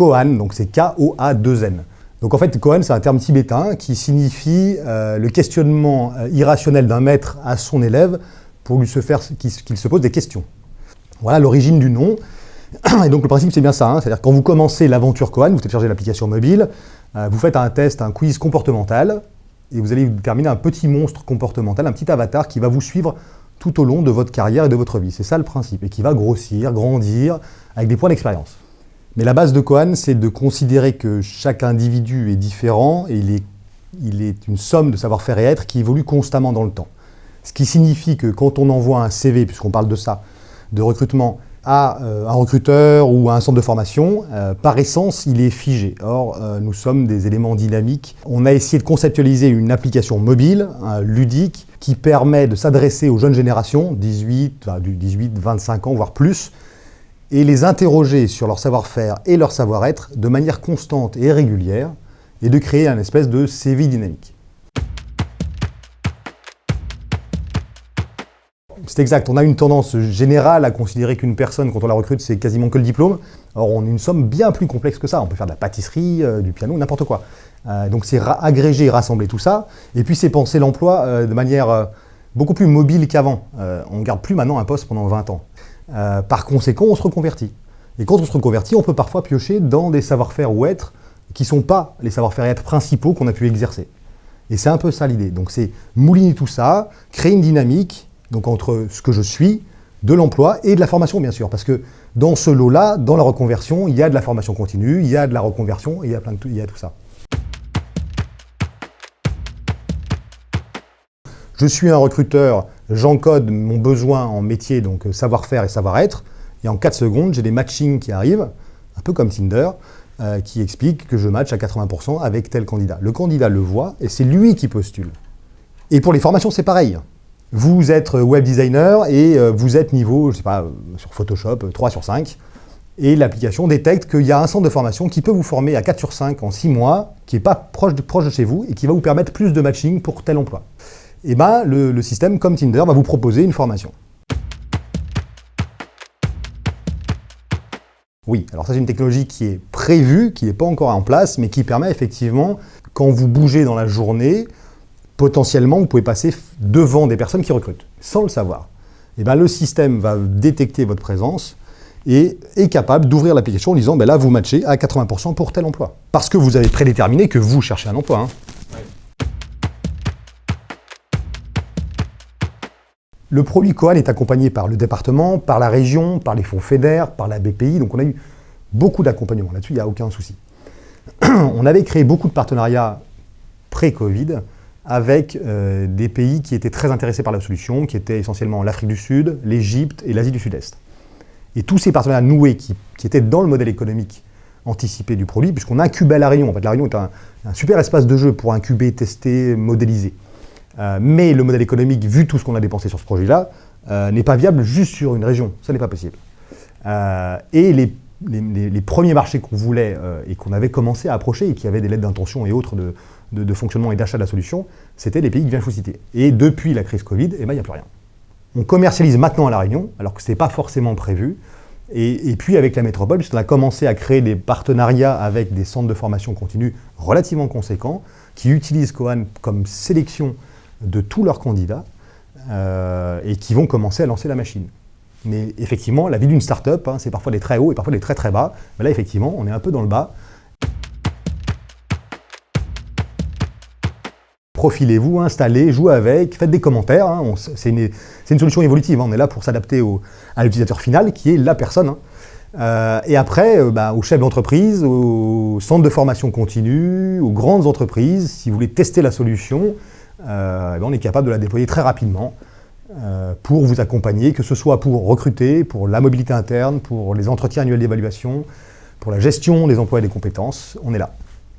Koan, donc c'est K-O-A-2-N. Donc en fait, Koan, c'est un terme tibétain qui signifie le questionnement irrationnel d'un maître à son élève pour lui qu'il se pose des questions. Voilà l'origine du nom. Et donc le principe, c'est bien ça, hein, c'est-à-dire quand vous commencez l'aventure Koan, vous téléchargez l'application mobile, vous faites un test, un quiz comportemental, et vous allez déterminer un petit monstre comportemental, un petit avatar qui va vous suivre tout au long de votre carrière et de votre vie. C'est ça le principe, et qui va grossir, grandir, avec des points d'expérience. Mais la base de Koan, c'est de considérer que chaque individu est différent, et il est une somme de savoir-faire et être qui évolue constamment dans le temps. Ce qui signifie que quand on envoie un CV, puisqu'on parle de ça, de recrutement, à un recruteur ou à un centre de formation, par essence, il est figé. Or, nous sommes des éléments dynamiques. On a essayé de conceptualiser une application mobile, ludique, qui permet de s'adresser aux jeunes générations, 18-25 ans, voire plus, et les interroger sur leur savoir-faire et leur savoir-être de manière constante et régulière, et de créer un espèce de CV dynamique. C'est exact, on a une tendance générale à considérer qu'une personne, quand on la recrute, c'est quasiment que le diplôme. Or, on a une somme bien plus complexe que ça. On peut faire de la pâtisserie, du piano, n'importe quoi. Donc c'est agréger et rassembler tout ça. Et puis c'est penser l'emploi de manière beaucoup plus mobile qu'avant. On ne garde plus maintenant un poste pendant 20 ans. Par conséquent, on se reconvertit. Et quand on se reconvertit, on peut parfois piocher dans des savoir-faire ou être qui ne sont pas les savoir-faire et être principaux qu'on a pu exercer. Et c'est un peu ça l'idée. Donc c'est mouliner tout ça, créer une dynamique, donc entre ce que je suis, de l'emploi et de la formation, bien sûr. Parce que dans ce lot-là, dans la reconversion, il y a de la formation continue, il y a de la reconversion, et il y a tout ça. Je suis un recruteur, j'encode mon besoin en métier, donc savoir-faire et savoir-être, et en 4 secondes, j'ai des matchings qui arrivent, un peu comme Tinder, qui expliquent que je match à 80% avec tel candidat. Le candidat le voit, et c'est lui qui postule. Et pour les formations, c'est pareil. Vous êtes web designer et vous êtes niveau, je sais pas, sur Photoshop, 3 sur 5, et l'application détecte qu'il y a un centre de formation qui peut vous former à 4 sur 5 en 6 mois, qui n'est pas proche de chez vous, et qui va vous permettre plus de matching pour tel emploi. Et bien, le système, comme Tinder, va vous proposer une formation. Oui, alors ça c'est une technologie qui est prévue, qui n'est pas encore en place, mais qui permet effectivement, quand vous bougez dans la journée, potentiellement, vous pouvez passer devant des personnes qui recrutent, sans le savoir. Et bien, le système va détecter votre présence et est capable d'ouvrir l'application en disant ben là, vous matchez à 80% pour tel emploi. Parce que vous avez prédéterminé que vous cherchez un emploi. Le produit Koan est accompagné par le département, par la région, par les fonds FEDER, par la BPI. Donc on a eu beaucoup d'accompagnement. Là-dessus, il n'y a aucun souci. On avait créé beaucoup de partenariats pré-Covid avec des pays qui étaient très intéressés par la solution, qui étaient essentiellement l'Afrique du Sud, l'Égypte et l'Asie du Sud-Est. Et tous ces partenariats noués qui étaient dans le modèle économique anticipé du produit, puisqu'on incubait à La Réunion. En fait, La Réunion est un super espace de jeu pour incuber, tester, modéliser. Mais le modèle économique, vu tout ce qu'on a dépensé sur ce projet-là, n'est pas viable juste sur une région. Ça n'est pas possible. Et les premiers marchés qu'on voulait et qu'on avait commencé à approcher et qui avaient des lettres d'intention et autres de fonctionnement et d'achat de la solution, c'était les pays que je viens de vous citer. Et depuis la crise Covid, il n'y a plus rien. On commercialise maintenant à La Réunion, alors que ce n'était pas forcément prévu. Et puis avec la métropole, puisqu'on a commencé à créer des partenariats avec des centres de formation continue relativement conséquents, qui utilisent Koan comme sélection de tous leurs candidats et qui vont commencer à lancer la machine. Mais effectivement, la vie d'une start-up, c'est parfois des très hauts et parfois des très très bas. Mais là, effectivement, on est un peu dans le bas. Profilez-vous, installez, jouez avec, faites des commentaires. C'est une solution évolutive. On est là pour s'adapter à l'utilisateur final, qui est la personne. Et après, aux chefs d'entreprise, aux centres de formation continue, aux grandes entreprises, si vous voulez tester la solution, on est capable de la déployer très rapidement pour vous accompagner, que ce soit pour recruter, pour la mobilité interne, pour les entretiens annuels d'évaluation, pour la gestion des emplois et des compétences. On est là.